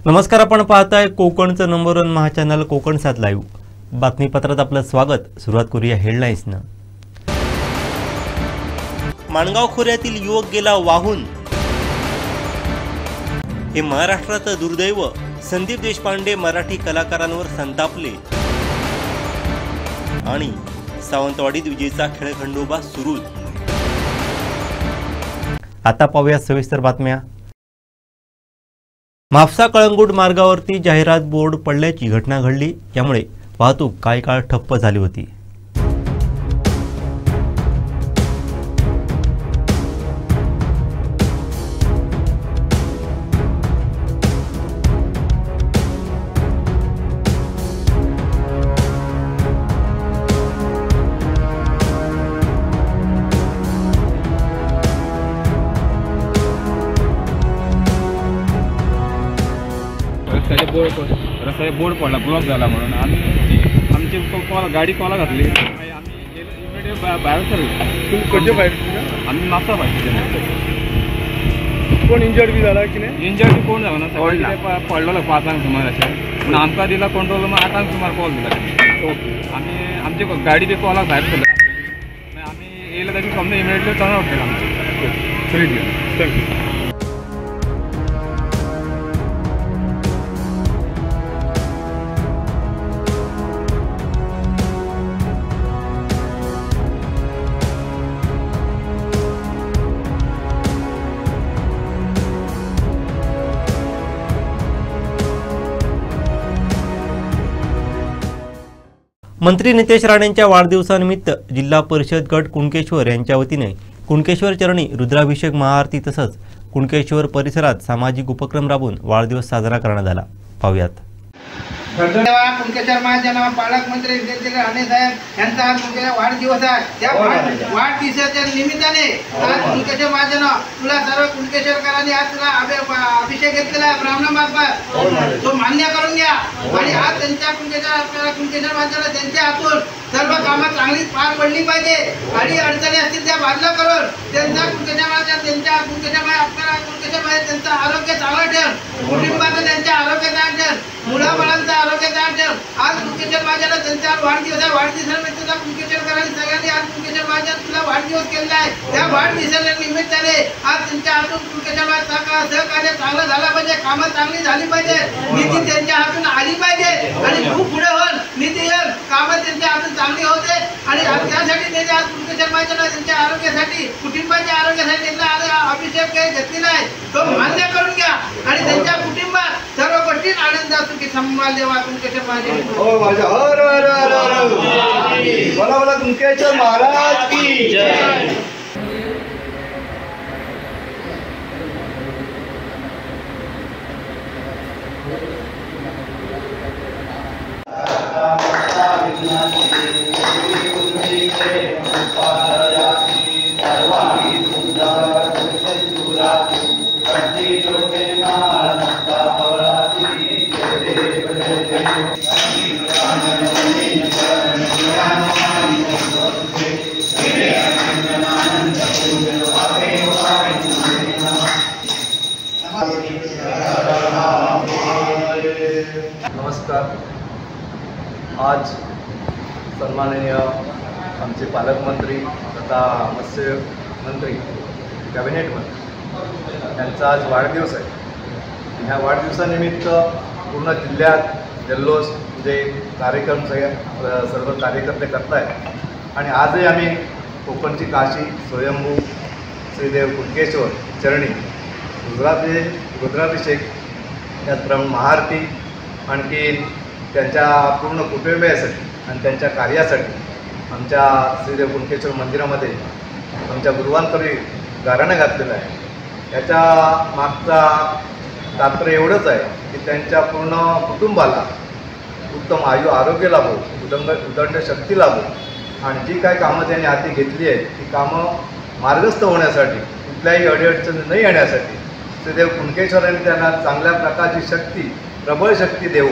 नमस्कार, आपण पाहताय कोकणचं नंबर 1 महाचॅनल कोकण 7 लाईव्ह बातमीपत्रात आपलं स्वागत। सुरुवात करूया हेडलाईन्सनं। माणगाव खोऱ्यातील युवक गेला वाहून, हे महाराष्ट्राचं दुर्दैव। संदीप देशपांडे मराठी कलाकारांवर संतापले आणि सावंतवाडीत विजेचा खेळखंडोबा सुरू। आता पाहूया सविस्तर बातम्या। म्हापसा कळंगूट मार्गावरती जाहिरात बोर्ड पडल्याची घटना घडली, यामुळे वाहतूक काही काळ ठप्प झाली होती। रस्त्याचे बोर्ड पडला, ब्लॉक झाला म्हणून आमची गाडी कॉला घातली। आम्ही बाहेर सर्व कसे बाहेर आम्ही मागचा पाहिजे। कोण इंजर्ड बी झाला की नाही? इंजर्ड कोण झाला ना, सगळं पडलेलं 5 सुमार अशा पण आमका दिला कंट्रोल, मग 8 सुमार कॉल दिला। आम्ही आमची गाडी बी कॉला बाहेर पडला, आम्ही येईल त्याची समजा इमिडिएटली टर्न आउट केला आमचं। थँक्यू। मंत्री नितेश राणेंच्या वाढदिवसानिमित्त जिल्हा परिषद गट कुणकेश्वर यांच्या वतीने कुणकेश्वर चरणी रुद्राभिषेक महाआरती तसंच कुणकेश्वर परिसरात सामाजिक उपक्रम राबवून वाढदिवस साजरा करण्यात आला। पाहूयात। कुणकेश्वर महाजन पालकमंत्री नितेश राणे साहेब यांचा आज कुणकेश्वर वाढदिवस आहे। त्या वाढदिवसाच्या निमित्ताने आज कुणकेश्वर महाजन तुला सर्व कुणकेश्वरकरांनी आज तुला अभिषेक घेतलेला आहे ब्राह्मणामार्फत, तो मान्य करून घ्या। आणि आज त्यांच्या कुणकेश्वर महाजन त्यांच्या हातून सर्व कामं चांगली पार पडली पाहिजे आणि अडचणी असतील त्या बाजूला करून त्यांचा कुणकेश्वर महाजन त्यांच्या कुणकेश्वर त्यांचं आरोग्य चांगलं ठेव, कुटुंबाचं त्यांच्या आरोग्य चांगलं ठेव, मुलाबाळांचं आरोग्य चांगलं ठेव। आज कुणकेश्वर महाजन त्यांचा वाढदिवस आहे। वाढदिवसानिमित्त कुणकेश्वरकरांनी सगळ्यांनी आज कुणकेश्वर महाजन तुला वाढदिवस केलेला आहे। त्या वाढदिवसाच्या निमित्ताने आज त्यांच्या हातून कुणकेश्वर सहकार्य चांगलं झालं पाहिजे, कामं चांगली झाली पाहिजे, निधी त्यांच्या हातून आली पाहिजे आणि खूप पुढे होऊन निधी कामं त्यांच्या हातून चांगली होते। आणि त्यासाठी त्यांनी आज कुणकेश्वर महाजन त्यांच्या आरोग्यासाठी, कुटुंबाच्या आरोग्यासाठी त्यांना अभिषेक घेतलेला आहे, तो मान्य करून घ्या आणि त्यांच्या कुटुंबात सर्व गोष्टी आनंद असतो की संभाल देवा कुणकेश्वर महाजन। हो माझा हर हर हर हर बोला बोला कुणकेश्वर महाराज की जय। नमस्कार। आज सन्माननीय आमचे पालकमंत्री तथा मत्स्य मंत्री कॅबिनेट मंत्री यांचा आज वाढदिवस आहे। ह्या वाढदिवसानिमित्त पूर्ण जिल्ह्यात जल्लोष म्हणजे कार्यक्रम सर्व कार्यकर्ते करत आहेत आणि आजही आम्ही कोकणची काशी स्वयंभू श्रीदेव कुणकेश्वर चरणी रुद्राभिषेक त्याचप्रमाणे महाआरती आणखी त्यांच्या पूर्ण कुटुंबियासाठी आणि त्यांच्या कार्यासाठी आमच्या श्रीदेव कुणकेश्वर मंदिरामध्ये आमच्या गुरुवांकडे गाऱ्हाणं घातलेलं आहे। याच्या मागचा तात्पर्य एवढंच आहे की त्यांच्या पूर्ण कुटुंबाला उत्तम आरोग्य लाभो, उदंड शक्ती लाभो आणि जी काय कामं त्यांनी हाती घेतली आहेत ती कामं मार्गस्थ होण्यासाठी, कुठल्याही अडीअडचणी न येण्यासाठी श्रीदेव कुणकेश्वरांनी त्यांना चांगल्या प्रकारची शक्ती, प्रबळ शक्ती देऊ।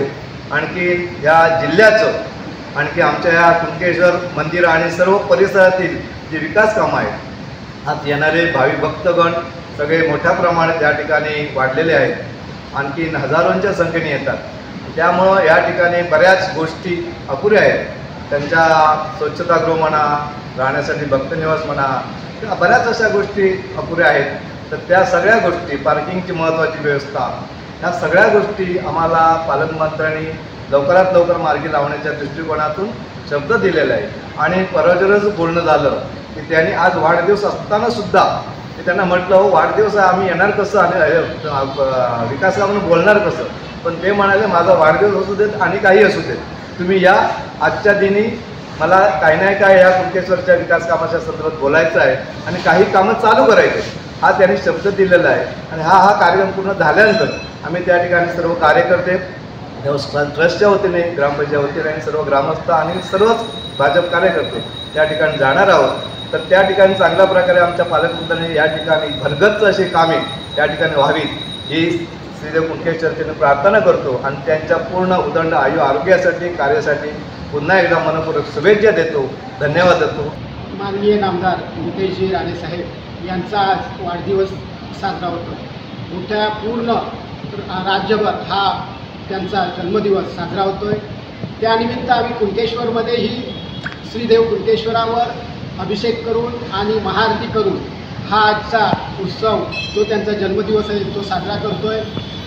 आणखी या जिल्ह्याचं आणखी आमच्या या कुणकेश्वर मंदिर आणि सर्व परिसरातील जे विकास कामं आहेत, आज येणारे भावी भक्तगण सगळे मोठ्या प्रमाणात या ठिकाणी वाढलेले आहेत। आणखीन हजारोंच्या संख्येने येतात. त्यामुळं या ठिकाणी बऱ्याच गोष्टी अपुऱ्या आहेत. त्यांच्या स्वच्छतागृह म्हणा, राहण्यासाठी भक्तनिवास म्हणा, किंवा बऱ्याच अशा गोष्टी अपुऱ्या आहेत. तर त्या सगळ्या गोष्टी, पार्किंगची महत्त्वाची व्यवस्था, ह्या सगळ्या गोष्टी आम्हाला पालकमंत्र्यांनी लवकरात लवकर मार्गी लावण्याच्या दृष्टिकोनातून शब्द दिलेला आहे. आणि परवाच बोलणं झालं की त्यांनी आज वाढदिवस असताना सुद्धा मी त्यांना म्हटलं, हो वाढदिवस आहे, आम्ही येणार कसं आणि विकास कामानं बोलणार कसं. पण ते म्हणाले, माझा वाढदिवस असू देत आणि काही असू देत, तुम्ही या आजच्या दिनी, मला काही नाही काय या कुणकेश्वरच्या विकास कामाच्या संदर्भात बोलायचं आहे आणि काही कामं चालू करायचे, हा त्यांनी शब्द दिलेला आहे. आणि हा कार्यक्रम पूर्ण झाल्यानंतर आम्ही त्या ठिकाणी सर्व कार्यकर्ते ट्रस्टच्या वतीने, ग्रामपंचायत वतीने आणि सर्व ग्रामस्थ आणि सर्वच भाजप कार्यकर्ते त्या ठिकाणी जाणार आहोत. तर त्या ठिकाणी चांगल्या प्रकारे आमच्या पालकमंत्र्यांनी या ठिकाणी भरगच्च अशी कामे त्या ठिकाणी व्हावी ही श्रीदेव कुणकेश्वरतीने प्रार्थना करतो आणि त्यांच्या पूर्ण उदंड आरोग्यासाठी, कार्यासाठी पुन्हा एकदा मनपूर्वक शुभेच्छा देतो, धन्यवाद देतो. माननीय नामदार नितेशजी राणेसाहेब यांचा आज वाढदिवस साजरा होतो. मोठ्या पूर्ण राज्यभर हा त्यांचा जन्मदिवस साजरा होतोय. त्यानिमित्त आम्ही कुणकेश्वरमध्येही श्रीदेव कुणकेश्वरावर अभिषेक करून आणि महाआरती करून हा आजचा उत्सव, जो त्यांचा जन्मदिवस आहे, तो साजरा करतोय.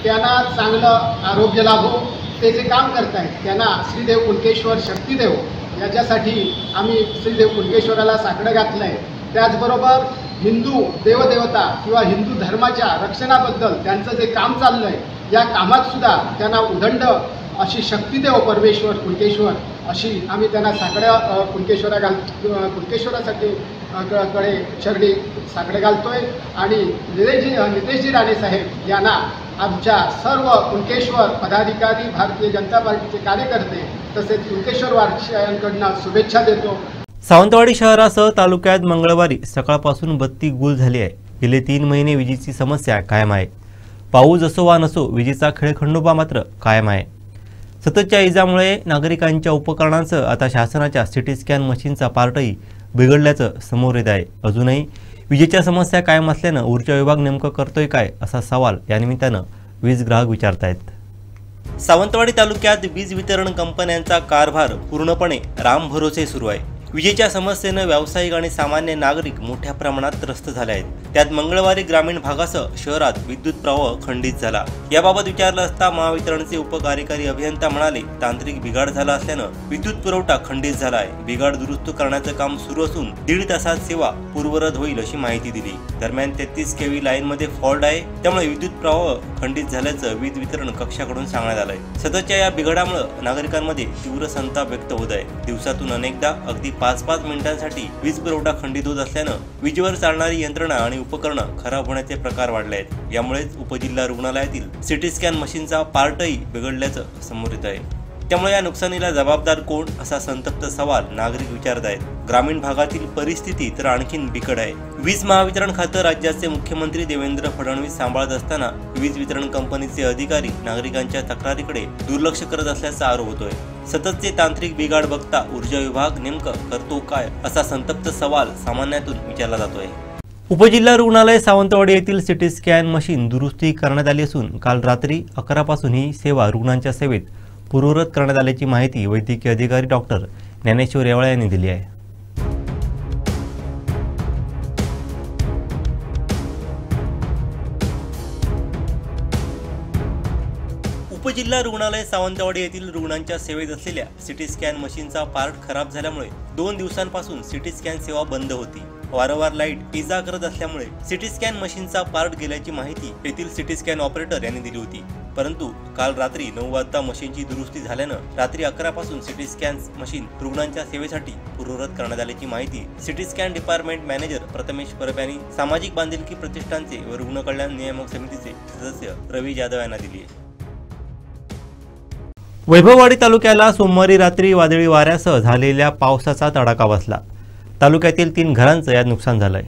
त्यांना चांगलं आरोग्य लाभो, ते जे काम करत आहेत त्यांना श्रीदेव कुणकेश्वर शक्तिदेव याच्यासाठी आम्ही श्रीदेव कुणकेश्वराला साकडं घातलं आहे. त्याचबरोबर हिंदू देवदेवता किंवा हिंदू धर्माच्या रक्षणाबद्दल त्यांचं जे काम चाललं आहे, या कामातसुद्धा त्यांना उदंड अशी शक्तिदेव परमेश्वर कुणकेश्वर अशी आम्ही त्यांना साकड्या कुणकेश्वरासाठी कडे चरणी साकडे घालतोय. आणि नितेशजी राणेसाहेब यांना आमच्या सर्व कुणकेश्वर पदाधिकारी, भारतीय जनता पार्टीचे कार्यकर्ते तसेच कुणकेश्वर वारकऱ्यांकडून शुभेच्छा देतो. सावंतवाडी शहरासह तालुक्यात मंगळवारी सकाळपासून बत्ती गुल झाली आहे. गेले 3 महिने विजेची समस्या कायम आहे. पाऊस असो वा नसो, विजेचा खेळखंडोबा मात्र कायम आहे. सततच्या इजामुळे नागरिकांच्या उपकरणांसह आता शासनाच्या सिटी स्कॅन मशीनचा पार्टही बिघडल्याचं समोर येत आहे. अजूनही विजेच्या समस्या कायम असल्यानं ऊर्जा विभाग नेमकं करतोय काय, असा सवाल या निमित्तानं वीज ग्राहक विचारतायत. सावंतवाडी तालुक्यात वीज वितरण कंपन्यांचा कारभार पूर्णपणे रामभरोसे सुरू आहे. विजेच्या समस्येनं व्यावसायिक आणि सामान्य नागरिक मोठ्या प्रमाणात त्रस्त झाले आहेत. त्यात मंगळवारी ग्रामीण भागासह शहरात विद्युत प्रवाह खंडित झाला. याबाबत विचारलं असता महावितरणचे उपकार्यकारी अभियंता म्हणाले, तांत्रिक बिघाड झाला असल्यानं विद्युत पुरवठा खंडित झाला आहे. बिघाड दुरुस्त करण्याचं काम सुरू असून 1.5 तासात सेवा पूर्ववत होईल अशी माहिती दिली. दरम्यान 33 kV लाईनमध्ये फॉल्ट आहे, त्यामुळे विद्युत प्रवाह खंडित झाल्याचं वीज वितरण कक्षाकडून सांगण्यात आलंय. सततच्या या बिघाडामुळे नागरिकांमध्ये तीव्र संताप व्यक्त होत आहे. दिवसातून अनेकदा अगदी 5-5 मिनिटांसाठी वीज पुरवठा खंडित होत असल्यानं विजेवर चालणारी यंत्रणा आणि उपकरणं खराब होण्याचे प्रकार वाढले आहेत. यामुळेच उपजिल्हा रुग्णालयातील सिटी स्कॅन मशीनचा पार्टही बिघडल्याचं समोर येत आहे. त्यामुळे या नुकसानीला जबाबदार कोण, असा संतप्त सवाल नागरिक विचारत आहेत. ग्रामीण भागातील परिस्थिती तर आणखीन बिकट आहे. वीज महावितरण खातं राज्याचे मुख्यमंत्री देवेंद्र फडणवीस सांभाळत असताना वीज वितरण कंपनीचे अधिकारी नागरिकांच्या तक्रारीकडे दुर्लक्ष करत असल्याचा आरोप होतोय. सततचे तांत्रिक बिघाड बघता ऊर्जा विभाग नेमकं करतो काय, असा संतप्त सवाल सामान्यातून विचारला जातोय. उपजिल्हा रुग्णालय सावंतवाडी येथील सिटी स्कॅन मशीन दुरुस्ती करण्यात आली असून काल रात्री 11 पासून ही सेवा रुग्णांच्या सेवेत पूर्ववत करण्यात आल्याची माहिती वैद्यकीय अधिकारी डॉक्टर ज्ञानेश्वर येवळे यांनी दिली आहे. उपजिल्हा रुग्णालय सावंतवाडी येथील रुग्णांच्या सेवेत असलेल्या सिटी स्कॅन मशीनचा पार्ट खराब झाल्यामुळे 2 दिवसांपासून सिटी स्कॅन सेवा बंद होती. वारंवार लाईट इजा करत असल्यामुळे सिटी स्कॅन मशीनचा पार्ट गेल्याची माहिती येथील सिटी स्कॅन ऑपरेटर यांनी दिली होती. परंतु काल रात्री 9 वाजता मशीनची दुरुस्ती झाल्यानं रात्री 11 पासून सिटी स्कॅन मशीन रुग्णांच्या सेवेसाठी पूर्ववत करण्यात आल्याची माहिती CT scan department manager Prathamesh Parab यांनी सामाजिक बांधिलकी प्रतिष्ठानचे व रुग्ण कल्याण नियामक समितीचे सदस्य रवी जाधव यांना दिली आहे. वैभववाडी तालुक्याला सोमवारी रात्री वादळी वाऱ्यासह झालेल्या पावसाचा तडाखा बसला. तालुक्यातील 3 घरांचं यात नुकसान झालंय.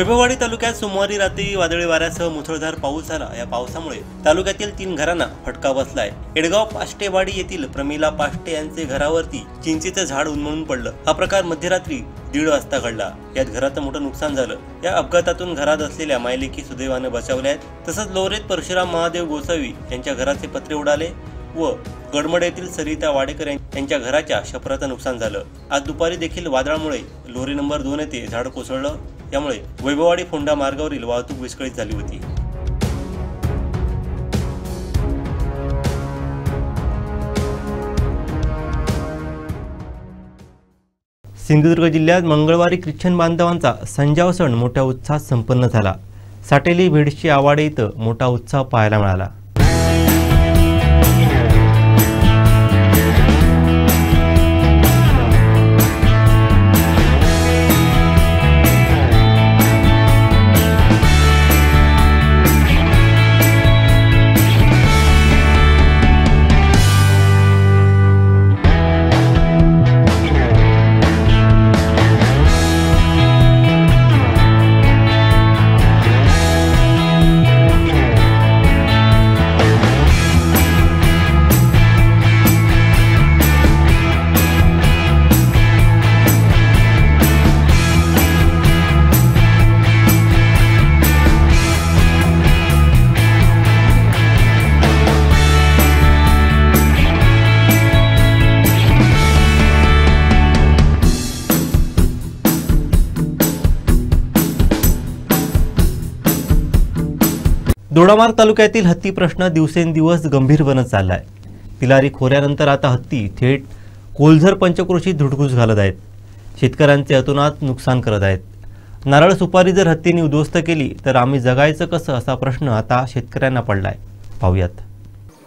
वैभववाडी तालुक्यात सोमवारी रात्री वादळी वाऱ्यासह मुसळधार पाऊस झाला। या पावसामुळे तालुक्यातील 3 घरांना फटका बसलाय। एडगाव पाष्टेवाडी येथील प्रमिला पाष्टे यांचे घरावरती चिंचेचं झाड उन्मळून पडलं। हा प्रकार मध्यरात्री 1:30 वाजता घडला। यात घराचं मोठं नुकसान झालं। या अपघातातून घरात असलेल्या मायलेकी सुदैवाने बचावल्या आहेत। तसंच लोरेत परशुराम महादेव गोसावी यांच्या घराचे पत्रे उडाले व गडमड येथील सरिता वाडेकर यांच्या घराच्या छपराचं नुकसान झालं। आज दुपारी देखील वादळामुळे लोरी नंबर 2 येथे झाड कोसळलं। यामुळे वैभववाडी फोंडा मार्गावरील वाहतूक विस्कळीत झाली होती। सिंधुदुर्ग जिल्ह्यात मंगळवारी ख्रिश्चन बांधवांचा संजाव सण मोठ्या उत्साहात संपन्न झाला। साटेली भेडशी आवाडे इथं मोठा उत्साह पाहायला मिळाला। दोडामार्ग तालुक्यातील हत्ती प्रश्न दिवसेंदिवस गंभीर बनत चालला आहे। तिलारी खोऱ्यानंतर आता हत्ती थेट कोलझर पंचक्रोशीत धुडगूस घालत आहेत। शेतकऱ्यांचे अतोनात नुकसान करत आहेत। नारळ सुपारी जर हत्तीने उद्ध्वस्त केली तर आम्ही जगायचं कसं असा प्रश्न आता शेतकऱ्यांना पडलाय। पाहूयात।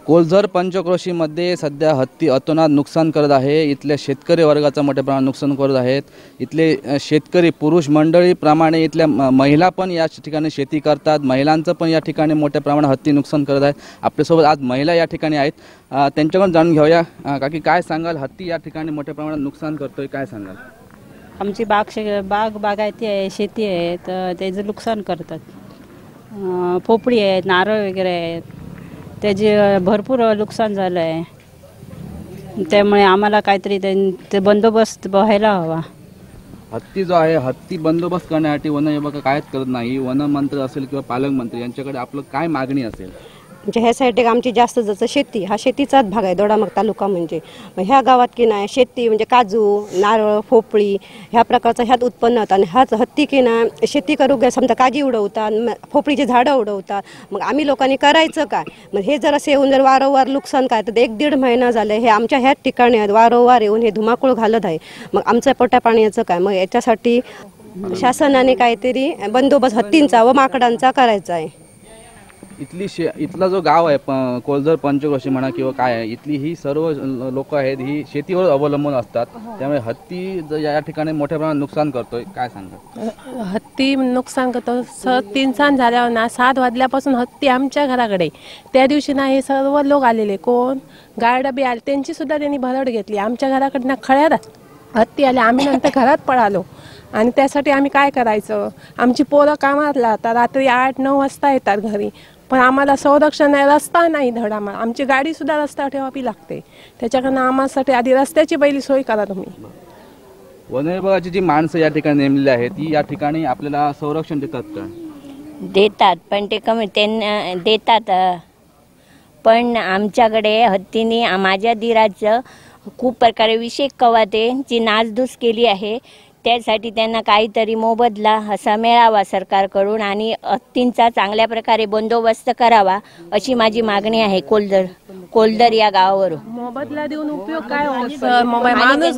कोलझर पंचक्रोशीमध्ये सध्या हत्ती अतोनात नुकसान करत आहे। इथल्या शेतकरी वर्गाचं मोठ्या प्रमाणात नुकसान करत आहेत। इथले शेतकरी पुरुष मंडळीप्रमाणे इथल्या महिला पण या ठिकाणी शेती करतात। महिलांचं पण या ठिकाणी मोठ्या प्रमाणात हत्ती नुकसान करत आहेत। आपल्यासोबत आज महिला या ठिकाणी आहेत, त्यांच्याकडून जाणून घेऊया। काकी काय सांगाल, हत्ती या ठिकाणी मोठ्या प्रमाणात नुकसान करतोय, काय सांगाल? आमची बागायती आहे, शेती आहे, तर त्याचं नुकसान करतात। पोपळी आहेत, नारळ वगैरे आहेत, त्याचे भरपूर नुकसान झालं आहे। त्यामुळे आम्हाला काहीतरी ते बंदोबस्त व्हायला हवा। हत्ती जो आहे, हत्ती बंदोबस्त करण्यासाठी वन विभाग कायच करत नाही। वनमंत्री असेल किंवा पालकमंत्री यांच्याकडे आपलं काय मागणी असेल? म्हणजे ह्या साईड आमची जास्त जसं शेती, हा शेतीचाच भाग आहे दोडामार्ग तालुका। म्हणजे ह्या गावात की नाही शेती म्हणजे काजू, नारळ, पोपळी ह्या प्रकारचं ह्यात उत्पन्न होतं। आणि ह्याच हत्ती की नाही शेती करू घ्या, समजा काजी उडवतात, पोपळीची झाडं उडवतात। मग आम्ही लोकांनी करायचं काय? मग हे जर असे येऊन जर वारंवार नुकसान काय, तर 1-1.5 महिना झालं हे आमच्या ह्याच ठिकाणी वारंवार येऊन हे धुमाकूळ घालत आहे। मग आमचं पोटा पाण्याचं काय? मग याच्यासाठी शासनाने काहीतरी बंदोबस्त हत्तींचा व माकडांचा करायचा आहे। इथला जो गाव आहे कोलझर पंचक्रोशी म्हणा किंवा काय आहे, इथली ही सर्व लोक आहेत ही शेतीवर अवलंबून असतात। त्यामुळे हत्ती या ठिकाणी मोठ्या प्रमाणात नुकसान करतोय, काय सांगा? हत्ती नुकसान करतो। 3 झाल्यावर ना 7 वाजल्यापासून हत्ती आमच्या घराकडे। त्या दिवशी ना हे सर्व लोक आलेले, कोण गार्ड बी आले, त्यांची सुद्धा त्यांनी भरड घेतली। आमच्या घराकडे ना खळ्यात हत्ती आले, आम्ही नंतर घरात पळालो। आणि त्यासाठी आम्ही काय करायचं? आमची पोरं कामात राहतात, रात्री 8-9 वाजता येतात घरी, पण आम्हाला संरक्षण आहे, रस्ता नाही धड। आमची गाडी सुद्धा रस्ता ठेवावी लागते। त्याच्याकडनं आम्हासाठी आधी रस्त्याची पहिली सोय करा तुम्ही। वन विभागाची जी माणसं या ठिकाणी नेमलेली आहेत ती या ठिकाणी आपल्याला संरक्षण देतात का? देतात, पण ते कमी त्यांना देतात। पण आमच्याकडे हत्तीने माझ्या दिराचं खूप प्रकारे विषय कवातेची नासधूस केली आहे। त्यासाठी त्यांना काहीतरी मोबदला असा मिळावा सरकारकडून आणि हत्तींचा चांगल्या प्रकारे बंदोबस्त करावा अशी माझी मागणी आहे। कोलदर या गावावरून मोबदला देऊन उपयोग काय होईल? माणूस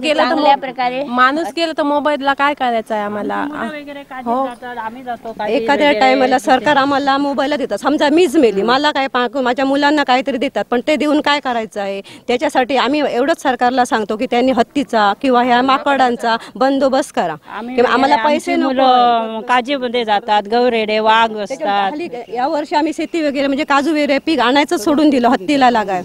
गेला तर मोबदला काय करायचा आहे आम्हाला? एखाद्या टायमाला सरकार आम्हाला मोबाईल देतात, समजा मीच मेली, मला काय माझ्या मुलांना काहीतरी देतात, पण ते देऊन काय करायचं आहे? त्याच्यासाठी आम्ही एवढंच सरकारला सांगतो की त्यांनी हत्तीचा किंवा ह्या माकडांचा बंदोबस्त करा। आम्हाला पैसे नको, काजीमध्ये जातात, गौरेडे, वाघ असतात। या वर्षी आम्ही शेती वगैरे म्हणजे काजू वगैरे पीक आणायचं सोडून दिलं हत्तीला लागाय।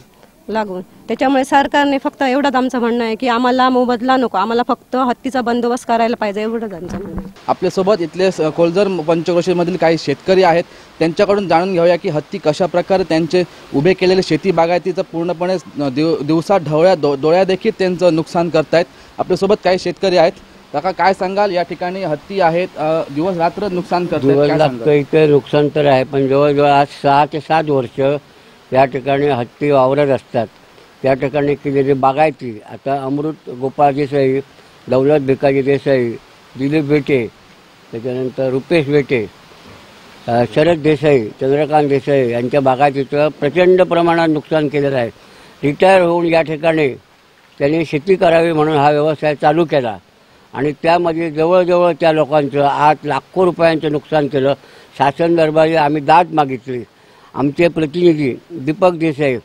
लागून. त्याच्यामुळे सरकारने फक्त एवढंच आमचं म्हणणं आहे की आम्हाला मोबदला नको, आम्हाला फक्त हत्तीचा बंदोबस्त करायला पाहिजे, एवढंच आमचं म्हणणं आहे. आपल्यासोबत इथले कोलझर पंचक्रोशीमधील काही शेतकरी आहेत, त्यांच्याकडून जाणून घेऊया की हत्ती कशा प्रकारे त्यांचे उभे केलेले शेती बागायतीचं पूर्णपणे दिवसा डोळ्या देखील त्यांचं नुकसान करतायत. आपल्यासोबत काही शेतकरी आहेत. काका, काय सांगाल? या ठिकाणी हत्ती आहेत, दिवस रात्र नुकसान करतात. इथे नुकसान तर आहे, पण जवळजवळ आज 6 ते 7 वर्ष या ठिकाणी हत्ती वावरत असतात. त्या ठिकाणी केलेली बागायती, आता अमृत गोपाळ देसाई, दौलत भिकाजी देसाई, दिलीप बेटे, त्याच्यानंतर रुपेश बेटे, शरद देसाई, चंद्रकांत देसाई यांच्या बागायतीचं प्रचंड प्रमाणात नुकसान केलेलं आहे. रिटायर होऊन या ठिकाणी त्यांनी शेती करावी म्हणून हा व्यवसाय चालू केला आणि त्यामध्ये जवळजवळ त्या लोकांचं 8 लाख रुपयांचं नुकसान केलं. शासन दरबारी आम्ही दाद मागितली. आमचे प्रतिनिधी दीपक देसाई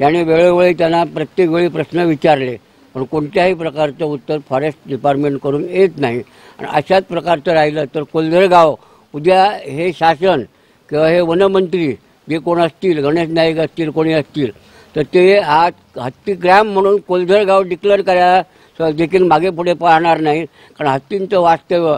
यांनी वेळोवेळी त्यांना प्रत्येक वेळी प्रश्न विचारले, पण कोणत्याही प्रकारचं उत्तर फॉरेस्ट डिपार्टमेंटकडून येत नाही. आणि अशाच प्रकारचं राहिलं तर कोलझर गाव उद्या हे शासन किंवा हे वनमंत्री जे कोण असतील, गणेश नाईक असतील, कोणी असतील, तर ते आज हत्तीग्राम म्हणून कोलझर गाव डिक्लेअर करायला देखील मागे पुढे पाहणार नाही. कारण हत्तींचं वास्तव्य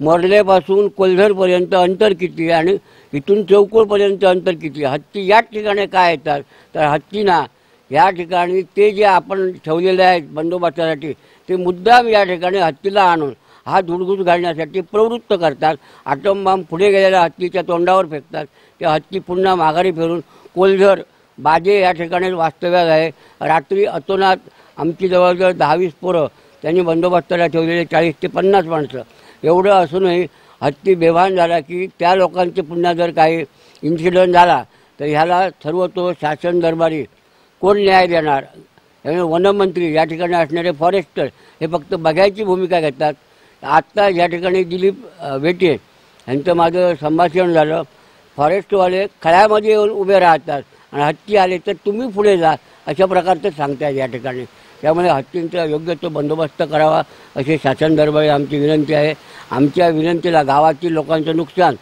मोरलेपासून कोलझरपर्यंत अंतर किती आणि इथून चौकोळपर्यंत अंतर किती, हत्ती याच ठिकाणी काय येतात, तर हत्तींना या ठिकाणी ते जे आपण ठेवलेले आहेत बंदोबस्तासाठी, ते मुद्दाम या ठिकाणी हत्तीला आणून हा धुडगूस घालण्यासाठी प्रवृत्त करतात. आटम बॉम्ब पुढे गेलेल्या हत्तीच्या तोंडावर फेकतात. ते हत्ती पुन्हा माघारी फिरून कोलझर बाजे या ठिकाणी वास्तव्यात आहे. रात्री अतोनात आमची जवळजवळ 10-20 पोरं त्यांनी बंदोबस्ताला ठेवलेले 40 ते 50 माणसं. एवढं असूनही हत्ती बेभान झाला की त्या लोकांचे पुन्हा जर काही इन्सिडंट झाला तर ह्याला सर्व तो शासन दरबारी कोण न्याय देणार? वनमंत्री या ठिकाणी असणारे फॉरेस्टर हे फक्त बघायची भूमिका घेतात. आत्ता या ठिकाणी दिलीप बेटे यांचं माझं संभाषण झालं. फॉरेस्टवाले खळ्यामध्ये येऊन उभे राहतात आणि हत्ती आले तर तुम्ही पुढे जा अशा प्रकारचं सांगतात या ठिकाणी. त्यामुळे हत्तींचा योग्य तो बंदोबस्त करावा अशी शासन दरबारी आमची विनंती आहे. आमच्या विनंतीला गावातील लोकांचं नुकसान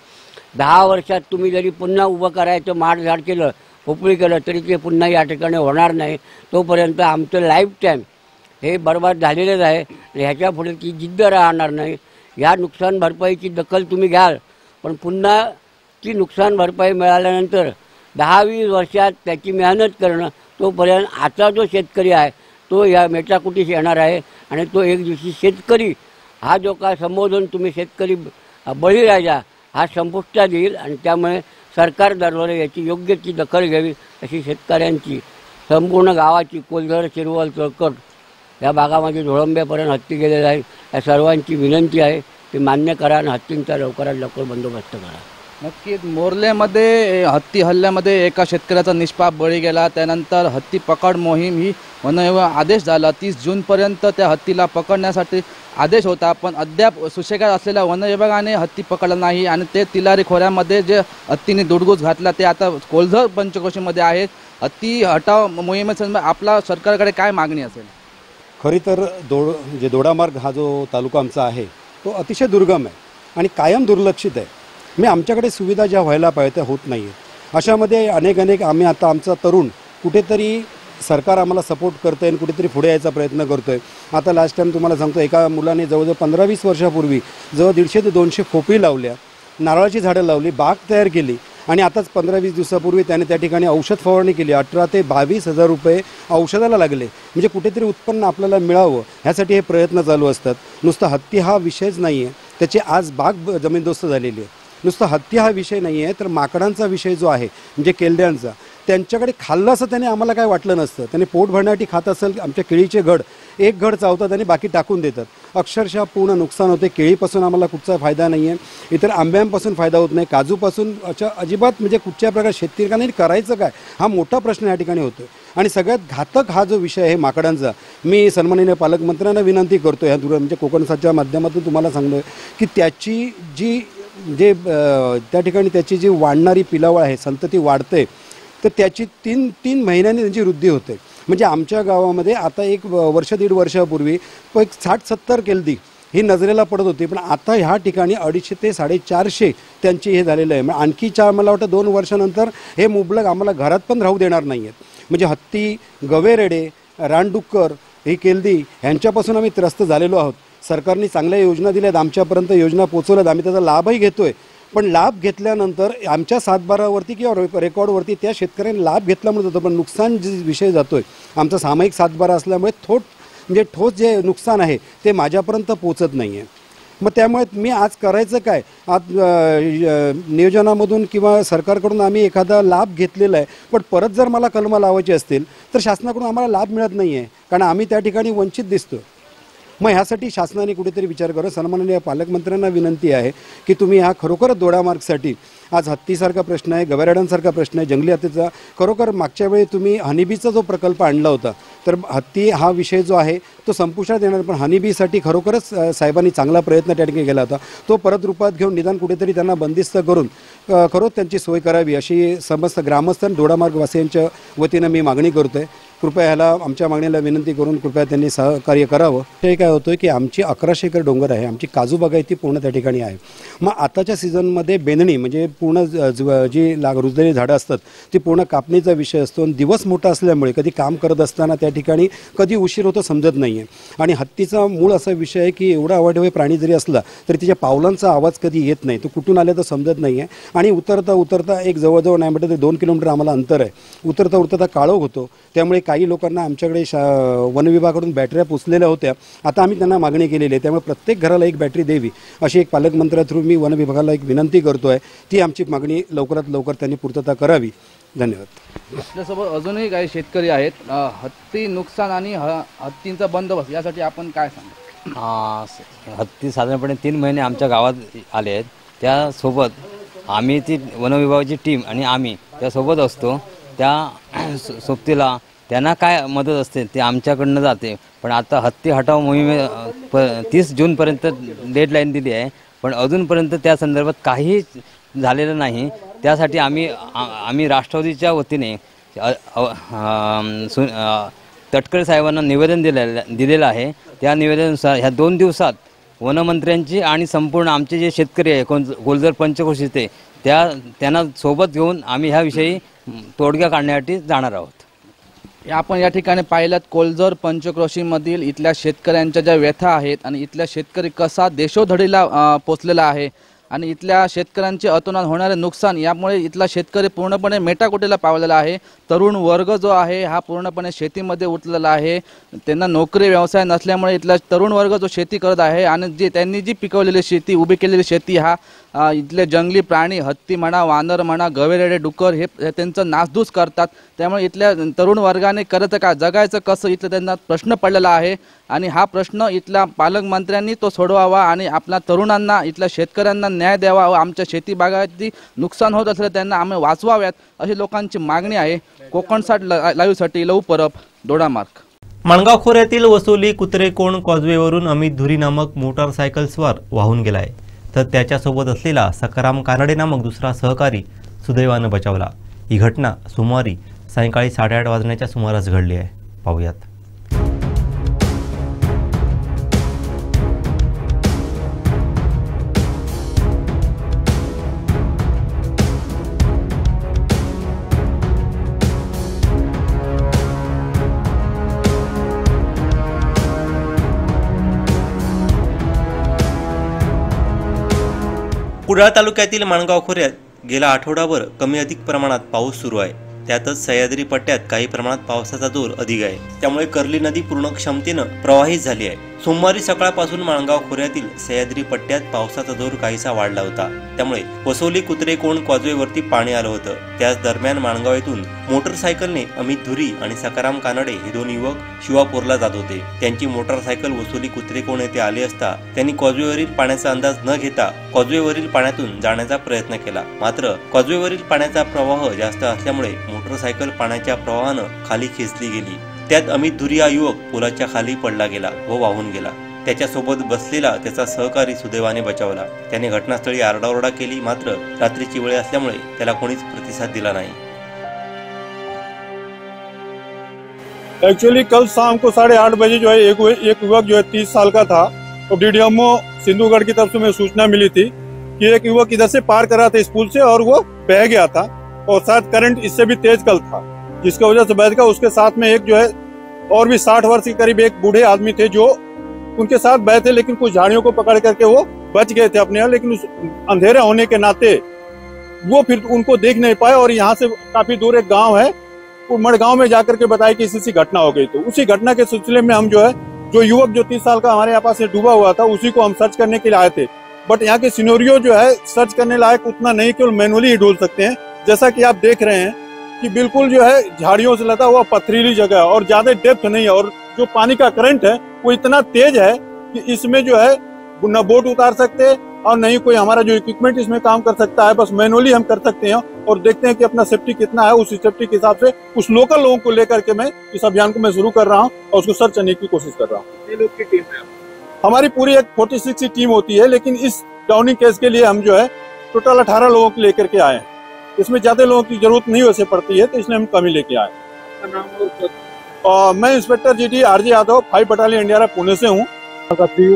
10 वर्षात तुम्ही जरी पुन्हा उभं करायचं माडझाड केलं, पोपळी केलं, तरी ते पुन्हा या ठिकाणी होणार नाही. तोपर्यंत आमचं लाईफ टाईम हे बर्बाद झालेलंच आहे. ह्याच्या पुढे ती जिद्द राहणार नाही. या नुकसान भरपाईची दखल तुम्ही घ्याल, पण पुन्हा ती नुकसान भरपाई मिळाल्यानंतर 10-20 वर्षात त्याची मेहनत करणं, तोपर्यंत आता जो शेतकरी आहे तो या मेटाकुटीस येणार आहे आणि तो एक दिवशी शेतकरी हा जो काय संबोधन तुम्ही शेतकरी बळीराजा हा संपुष्टात येईल. आणि त्यामुळे सरकार दरबारी याची योग्य ती दखल घ्यावी अशी शेतकऱ्यांची, संपूर्ण गावाची, कोलझर, शिरवल, चळकट या भागामध्ये धोळंब्यापर्यंत हत्ती गेलेला आहे. या सर्वांची विनंती आहे ती मान्य करा आणि हत्तींचा लवकरात लवकर बंदोबस्त करा. नक्कीच मोर्लेमध्ये हत्ती हल्ल्यामध्ये एका शेतकऱ्याचा निष्पाप बळी गेला. त्यानंतर हत्ती पकड मोहीम ही वनविभाग आदेश झाला. 30 जूनपर्यंत त्या हत्तीला पकडण्यासाठी आदेश होता, पण अद्याप सुशेगार असलेल्या वनविभागाने हत्ती पकडला नाही आणि ते तिलारी खोऱ्यामध्ये जे हत्तीने दुडगूस घातला ते आता कोलझर पंचक्रोशीमध्ये आहेत. हत्ती हटाव मोहिमेसंदर्भात आपला सरकारकडे काय मागणी असेल? खरी तर दोडामार्ग हा जो तालुका आमचा आहे तो अतिशय दुर्गम आहे आणि कायम दुर्लक्षित आहे. आमच्याकडे सुविधा ज्या व्हायला पाहिजे त्या होत नाही आहेत. अशामध्ये अनेक आम्ही आता आमचा तरुण कुठेतरी सरकार आम्हाला सपोर्ट करतं आहे आणि कुठेतरी पुढे यायचा प्रयत्न करतो आहे. आता लास्ट टाईम तुम्हाला सांगतो, एका मुलाने जवळजवळ 15-20 वर्षापूर्वी जवळ 150 ते 200 खोपी लावल्या, नारळाची झाडं लावली, बाग तयार केली आणि आताच 15-20 दिवसापूर्वी त्याने त्या ठिकाणी औषध फवारणी केली. 18,000 ते 22,000 रुपये औषधाला लागले. म्हणजे कुठेतरी उत्पन्न आपल्याला मिळावं ह्यासाठी हे प्रयत्न चालू असतात. नुसतं हत्ती हा विषयच नाही आहे, त्याची आज बाग जमीनदोस्त झालेली आहे. नुसतं हत्ती हा विषय नाही आहे, तर माकडांचा विषय जो आहे म्हणजे केल्ड्यांचा, त्यांच्याकडे खाल्लं असं त्याने आम्हाला काय वाटलं नसतं. त्याने पोट भरण्यासाठी खात असेल. आमच्या केळीचे घड एक घड चावतात आणि बाकी टाकून देतात. अक्षरशः पूर्ण नुकसान होते. केळीपासून आम्हाला कुठचा फायदा नाही आहे, इतर आंब्यांपासून फायदा होत नाही, काजूपासून अजिबात म्हणजे कुठच्या प्रकारे शेतकऱ्यांनी करायचं काय हा मोठा प्रश्न या ठिकाणी होतो. आणि सगळ्यात घातक हा जो विषय आहे माकडांचा, मी सन्माननीय पालकमंत्र्यांना विनंती करतो ह्या म्हणजे कोकणसाच्या माध्यमातून तुम्हाला सांगतो की त्याची जे त्या ठिकाणी त्याची जी वाढणारी पिलावळ आहे, संतती वाढते, तर त्याची 3 महिन्यांनी त्यांची वृद्धी होते. म्हणजे आमच्या गावामध्ये आता 1 वर्ष 1.5 वर्षापूर्वी एक 60-70 केल्दी ही नजरेला पडत होती, पण आता ह्या ठिकाणी 250 ते 450 त्यांची हे झालेलं आहे. मग आणखी मला वाटतं 2 वर्षानंतर हे मुबलक आम्हाला घरात पण राहू देणार नाही आहेत. म्हणजे हत्ती, गवेरेडे, रानडुक्कर, ही केल्दी ह्यांच्यापासून आम्ही त्रस्त झालेलो आहोत. सरकारने चांगल्या योजना दिल्यात, आमच्यापर्यंत योजना पोचवल्यात, आम्ही त्याचा लाभही घेतो आहे. पण लाभ घेतल्यानंतर आमच्या 7/12वरती किंवा रेकॉर्डवरती त्या शेतकऱ्यांनी लाभ घेतल्यामुळे जातो, पण नुकसान जे विषय जातो आहे आमचा सामायिक 7/12 असल्यामुळे ठोस जे नुकसान आहे ते माझ्यापर्यंत पोचत नाही आहे. मग त्यामुळे मी आज करायचं काय, आज नियोजनामधून किंवा सरकारकडून आम्ही एखादा लाभ घेतलेला आहे, पण परत जर मला कलमं लावायची असतील तर शासनाकडून आम्हाला लाभ मिळत नाही आहे, कारण आम्ही त्या ठिकाणी वंचित दिसतो. मग ह्यासाठी शासनाने कुठेतरी विचार करा. सन्माननीय पालकमंत्र्यांना विनंती आहे की तुम्ही हा खरोखरच दोडामार्गसाठी, आज हत्तीसारखा प्रश्न आहे, गवेरेड्यांसारखा प्रश्न आहे, जंगली हत्तीचा, खरोखर मागच्या वेळी तुम्ही हनीबीचा जो प्रकल्प आणला होता तर हत्ती हा विषय जो आहे तो संपुष्टात येणार, पण हनीबीसाठी खरोखरच साहेबांनी चांगला प्रयत्न त्या ठिकाणी केला होता. तो परत रूपात घेऊन निदान कुठेतरी त्यांना बंदिस्त करून खरोच त्यांची सोय करावी अशी समस्त ग्रामस्थ दोडामार्गवासियांच्या वतीनं मी मागणी करतो आहे. कृपया ह्याला आमच्या मागणीला विनंती करून कृपया त्यांनी सहकार्य करावं. हे काय होतं की आमची 1100 एकर डोंगर आहे, आमची काजू बागायती पूर्ण त्या ठिकाणी आहे. मग आताच्या सीझनमध्ये बेंदणी म्हणजे पूर्ण जी रुजलेली झाडं असतात ती पूर्ण कापणीचा विषय असतो, आणि दिवस मोठा असल्यामुळे कधी काम करत असताना त्या ठिकाणी कधी उशीर होतो समजत नाही आहे. आणि हत्तीचा मूळ असा विषय आहे की एवढा अवाढव्य प्राणी जरी असला तरी तिच्या पावलांचा आवाज कधी येत नाही, तो कुठून आले तर समजत नाही आहे. आणि उतरता एक जवळजवळ नाही म्हटलं तर 2 किलोमीटर आम्हाला अंतर आहे. उतरता काळोख होतो, त्यामुळे काही लोकांना आमच्याकडे वन विभागाकडून बॅटऱ्या पोचलेल्या होत्या. आता आम्ही त्यांना मागणी केलेली आहे, त्यामुळे प्रत्येक घराला एक बॅटरी द्यावी अशी एक पालकमंत्र्या थ्रू मी वन विभागाला एक विनंती करतो आहे. ती आमची मागणी लवकरात लवकर त्यांनी पूर्तता करावी. धन्यवाद. आपल्यासोबत अजूनही काही शेतकरी आहेत. हत्ती नुकसान आणि हत्तींचा बंदोबस्त यासाठी आपण काय सांगा? हत्ती साधारणपणे 3 महिने आमच्या गावात आले आहेत. त्यासोबत आम्ही ती वन विभागाची टीम आणि आम्ही त्यासोबत असतो. त्या सोबतीला त्यांना काय मदत असते ते आमच्याकडनं जाते. पण आता हत्ती हटाव मोहिमे 30 जूनपर्यंत डेडलाईन दिली आहे, पण अजूनपर्यंत त्या संदर्भात काही झालेलं नाही. त्यासाठी आम्ही राष्ट्रवादीच्या वतीने तटकरे साहेबांना निवेदन दिलेलं आहे. त्या निवेदनानुसार ह्या 2 दिवसात वनमंत्र्यांची आणि संपूर्ण आमचे जे शेतकरी आहे गोलजर पंचक्रोशीचे त्यांना सोबत घेऊन आम्ही ह्याविषयी तोडगा काढण्यासाठी जाणार आहोत. आपण या ठिकाणी पाहिलं कोलजर पंचक्रोशीमधील इथल्या शेतकऱ्यांच्या ज्या व्यथा आहेत आणि इथल्या शेतकरी कसा देशोधडीला पोचलेला आहे आणि इथल्या शेतकऱ्यांचे अतोनात होणारे नुकसान यामुळे इथला शेतकरी पूर्णपणे मेटाकुटीला पावलेला आहे. तरुण वर्ग जो आहे हा पूर्णपणे शेतीमध्ये उतरलेला आहे. त्यांना नोकरी व्यवसाय नसल्यामुळे इथला तरुण वर्ग जो शेती करत आहे आणि त्यांनी जी पिकवलेली शेती उभी केलेली शेती हा इथले जंगली प्राणी हत्ती म्हणा, वानर म्हणा, गवेरेडे, डुक्कर हे त्यांचं नासधूस करतात. त्यामुळे इथल्या तरुण वर्गाने करायचं काय, जगायचं कसं, इथलं त्यांना प्रश्न पडलेला आहे. आणि हा प्रश्न इथल्या पालकमंत्र्यांनी तो सोडवावा आणि आपल्या तरुणांना इथल्या शेतकऱ्यांना न्याय द्यावा व आमच्या शेती बागायती नुकसान होत असलं त्यांना आम्ही वाचवाव्यात अशी लोकांची मागणी आहे. कोकणसाठ लाईव्हसाठी लहू परब, दोडामार्ग. माणगाव खोऱ्यातील वसोली कुत्रेकोण कॉजवेवरून अमित धुरी नामक मोटारसायकलस्वार वाहून गेलाय, तर त्याच्यासोबत असलेला सकाराम कानडे नामक दुसरा सहकारी सुदैवानं बचावला. ही घटना सोमवारी सायंकाळी 8:30 वाजण्याच्या सुमारास घडली आहे. पाहूयात. कुडाळ तालुक्यातील माणगाव खोऱ्यात गेला आठवडाभर कमी अधिक प्रमाणात पाऊस सुरू आहे. त्यातच सह्याद्री पट्ट्यात काही प्रमाणात पावसाचा जोर अधिक आहे. त्यामुळे कर्ली नदी पूर्ण क्षमतेनं प्रवाहित झाली आहे. सोमवारी सकाळपासून माणगाव खोऱ्यातील सह्याद्री पट्ट्यात पावसाचा जोर काहीसा वाढला होता. त्यामुळे वसोली कुत्रेकोण कॉजवेवरती पाणी आलं होतं. त्याच दरम्यान माणगाव येथून मोटरसायकलने अमित धुरी आणि सकाराम कानडे हे 2 युवक शिवापूरला जात होते. त्यांची मोटरसायकल वसोली कुत्रेकोण येथे आली असता त्यांनी कॉजवेवरील पाण्याचा अंदाज न घेता कॉजवेवरील पाण्यातून जाण्याचा प्रयत्न केला. मात्र कॉजवेवरील पाण्याचा प्रवाह जास्त असल्यामुळे मोटरसायकल पाण्याच्या प्रवाहानं खाली खेचली गेली. त्यात अमित धुरी हा युवक पुलाच्या खाली पडला गेला व वाहून गेला. त्याच्यासोबत बसलेला त्याचा सहकारी सुदैवाने बचावला. त्याने घटनास्थळी आरडाओरडा केली, मात्र रात्रीची वेळ असल्यामुळे त्याला कोणीच प्रतिसाद दिला नाही. एक्चुअली कल शाम को 8:30 बजे जो है एक युवक जो है 30 साल का था, तो डीडीएमओ सिंधुगढ़ की तरफ से हमें सूचना मिली थी कि एक युवक इधर से पार कर रहा था इस पुल से और वो बह गया था और शायद करंट इससे भी तेज कल था। जिसकी वजह से बैठ गया। उसके साथ में एक जो है और भी 60 वर्ष के करीब एक बूढ़े आदमी थे जो उनके साथ बैठे, लेकिन कुछ झाड़ियों को पकड़ करके वो बच गए थे अपने यहाँ, लेकिन उस अंधेरे होने के नाते वो फिर उनको देख नहीं पाए। और यहाँ से काफी दूर एक गांव है, वो मड़गांव में जाकर के बताया कि इसी घटना हो गई। तो उसी घटना के सिलसिले में हम जो है जो युवक जो 30 साल का हमारे यहाँ पास डूबा हुआ था उसी को हम सर्च करने के लिए आए थे। बट यहाँ के सिनेरियो जो है सर्च करने लायक उतना नहीं, केवल मैनुअली ही ढूंढ सकते हैं। जैसा कि आप देख रहे हैं कि बिल्कुल जो है झाड़ियों से लदा हुआ पथरीली जगह है और ज्यादा डेप्थ नहीं है, और जो पानी का करंट है वो इतना तेज है कि इसमें जो है न बोट उतार सकते और नहीं कोई हमारा जो इक्विपमेंट इसमें काम कर सकता है। बस मैनुअली हम कर सकते हैं और देखते हैं कि अपना सेफ्टी कितना है। उस सेफ्टी के हिसाब से कुछ लोकल लोगों को लेकर के मैं इस अभियान को मैं शुरू कर रहा हूँ और उसको सर्च करने की कोशिश कर रहा हूँ। कितने लोग की टीम है? हमारी पूरी एक 46 की टीम होती है, लेकिन इस डाउनिंग केस के लिए हम जो है टोटल 18 लोगों को लेकर के आए हैं। इसमें ज्यादा लोगों की जरूरत नहीं वैसे पड़ती है, तो इसलिए हम कम ही लेके आए। और मैं inspector GT RJ Yadav 5 battalion India Pune से हूँ।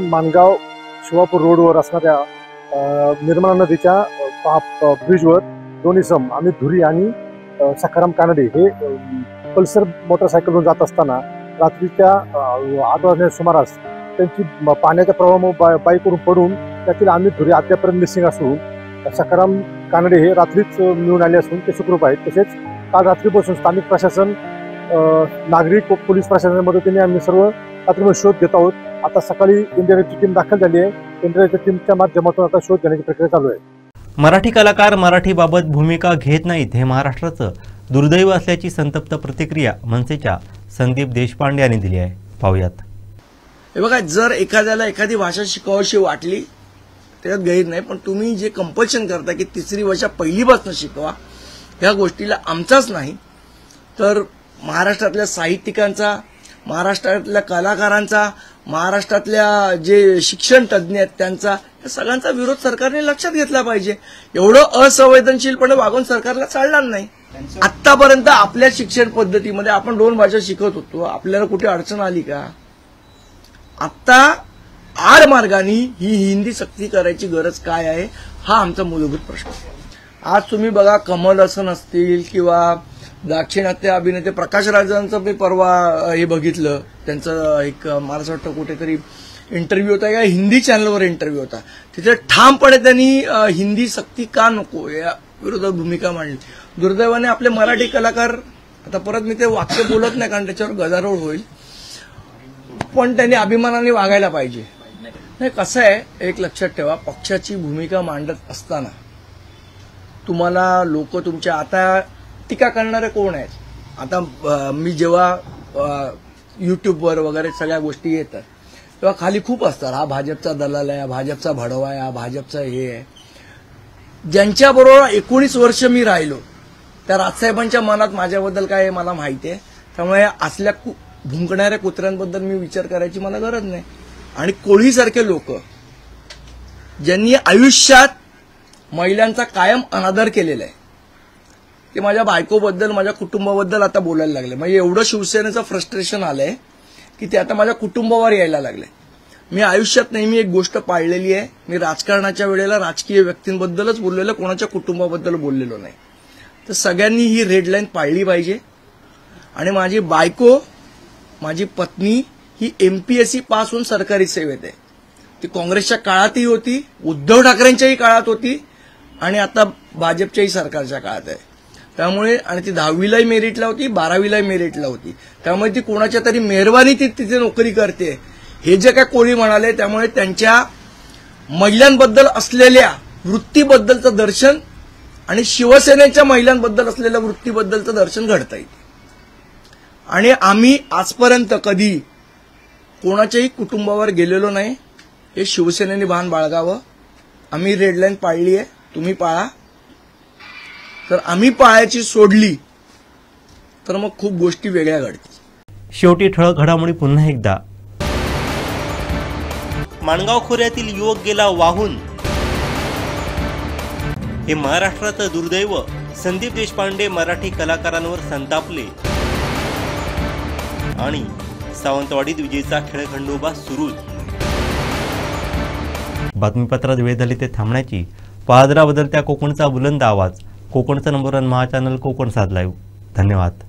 मानगाव शिवापूर रोडवर असणाऱ्या निर्मला नदीच्या ब्रिजवर दोन्ही सम आम्ही धुरी आणि सखाराम कानडे हे पल्सर मोटरसायकलवर जात असताना रात्रीच्या 8 वाजण्याच्या सुमारास त्यांची पाण्याच्या प्रवाहामुळे बाईकवरून पडून त्यातील आम्ही धुरी अद्यापर्यंत मिसिंग असून सखाराम कानडे हे रात्रीच मिळून आले असून ते सुखरूप आहेत। तसेच काल रात्रीपासून स्थानिक प्रशासन, नागरिक व पोलीस प्रशासनाच्या मदतीने आम्ही सर्व रात्रीमध्ये शोध घेत आहोत। आता सकाळी एनडीआरएफची टीम दाखल झाली आहे। एनडीआरएफच्या टीमच्या माध्यमातून आता शोध घेण्याची प्रक्रिया चालू आहे। मराठी कलाकार मराठीबाबत भूमिका घेत नाहीत हे महाराष्ट्राचं दुर्दैव असल्याची संतप्त प्रतिक्रिया मनसेच्या संदीप देशपांडे यांनी दिली आहे। पाहूयात। हे बघा, जर एखाद्याला एखादी भाषा शिकावीशी वाटली त्यात गैर नाही, पण तुम्ही जे कंपल्शन करता की तिसरी भाषा पहिलीपासून शिकवा, ह्या गोष्टीला आमचाच नाही तर महाराष्ट्रातल्या साहित्यिकांचा, महाराष्ट्रातल्या कलाकारांचा, महाराष्ट्रातल्या जे शिक्षण तज्ज्ञ आहेत त्यांचा, या सगळ्यांचा विरोध सरकारने लक्षात घेतला पाहिजे। एवढं असंवेदनशीलपणे वागून सरकारला चालणार नाही। आतापर्यंत आपल्या शिक्षण पद्धतीमध्ये आपण 2 भाषा शिकत होतो, आपल्याला कुठे अडचण आली का? आता आडमार्गाने ही हिंदी सक्ती करायची गरज काय आहे, हा आमचा मूलभूत प्रश्न आहे। आज तुम्ही बघा, कमल हसन असतील किंवा दाक्षिणात्य अभिनेते प्रकाश राजांचं मी परवा हे बघितलं, त्यांचं एक मला असं वाटतं कुठेतरी इंटरव्ह्यू होता या हिंदी चॅनलवर इंटरव्ह्यू होता, तिथे ठामपणे त्यांनी हिंदी सक्ती का नको या विरोधात भूमिका मांडली। दुर्दैवाने आपले मराठी कलाकार, आता परत मी ते वाक्य बोलत नाही कारण त्याच्यावर गदारोळ होईल, पण त्यांनी अभिमानाने वागायला पाहिजे। नाही, कसं आहे, एक लक्षात ठेवा, पक्षाची भूमिका मांडत असताना तुम्हाला लोक तुमच्या, आता टीका करणारे कोण आहेत? आता मी जेव्हा युट्यूबवर वगैरे सगळ्या गोष्टी येतात तेव्हा खाली खूप असतात, हा भाजपचा दलाल आहे, हा भाजपचा भडवा आहे, हा भाजपचा हे आहे। ज्यांच्याबरोबर 19 वर्ष मी राहिलो त्या राजसाहेबांच्या मनात माझ्याबद्दल काय आहे मला माहिती आहे, त्यामुळे असल्या भुंकणाऱ्या कुत्र्यांबद्दल मी विचार करायची मला गरज नाही। आणि कोळीसारखे लोक ज्यांनी आयुष्यात महिलांचा कायम अनादर केलेला आहे, ते माझ्या बायकोबद्दल, माझ्या कुटुंबाबद्दल आता बोलायला लागले। म्हणजे एवढं शिवसेनेचं फ्रस्ट्रेशन आलंय की ते आता माझ्या कुटुंबावर यायला लागले। मी आयुष्यात नेहमी एक गोष्ट पाळलेली आहे, मी राजकारणाच्या वेळेला राजकीय व्यक्तींबद्दलच बोललेलो, कोणाच्या कुटुंबाबद्दल बोललेलो नाही। तर सगळ्यांनी ही रेड लाईन पाळली पाहिजे। आणि माझी बायको, माझी पत्नी ही MPSC पास होऊन सरकारी सेवेत आहे। ती काँग्रेसच्या काळातही होती, उद्धव ठाकरेंच्याही काळात होती आणि आता भाजपच्याही सरकारच्या काळात आहे। त्यामुळे आणि ती 10वीलाही मेरिटला होती, 12वीलाही मेरिटला होती, त्यामुळे ती कोणाच्या तरी मेहरबानी ती तिथे नोकरी करते हे जे काय कोळी म्हणाले, त्यामुळे त्यांच्या महिलांबद्दल असलेल्या वृत्तीबद्दलचं दर्शन आणि शिवसेनेच्या महिलांबद्दल असलेल्या वृत्तीबद्दलचं दर्शन घडता येते। आणि आम्ही आजपर्यंत कधी कोणाच्याही कुटुंबावर गेलेलो नाही, हे शिवसेनेने भान बाळगावं। आम्ही रेड लाईन पाळली आहे, तुम्ही पाळा। तर आम्ही पाळायची सोडली तर मग खूप गोष्टी वेगळ्या घडतील। शेवटी ठळक घडामोडी पुन्हा एकदा। माणगाव खोऱ्यातील युवक गेला वाहून, हे महाराष्ट्राचं दुर्दैव। संदीप देशपांडे मराठी कलाकारांवर संतापले आणि सावंतवाडीत विजेचा खेळखंडोबा सुरूच। बातमीपत्रात वेळ झाली ते थांबण्याची। पाहत राहा बदलत्या कोकणचा बुलंद आवाज, कोकणचं नंबर 1 महा चॅनल कोकण 7 लाईव्ह। धन्यवाद।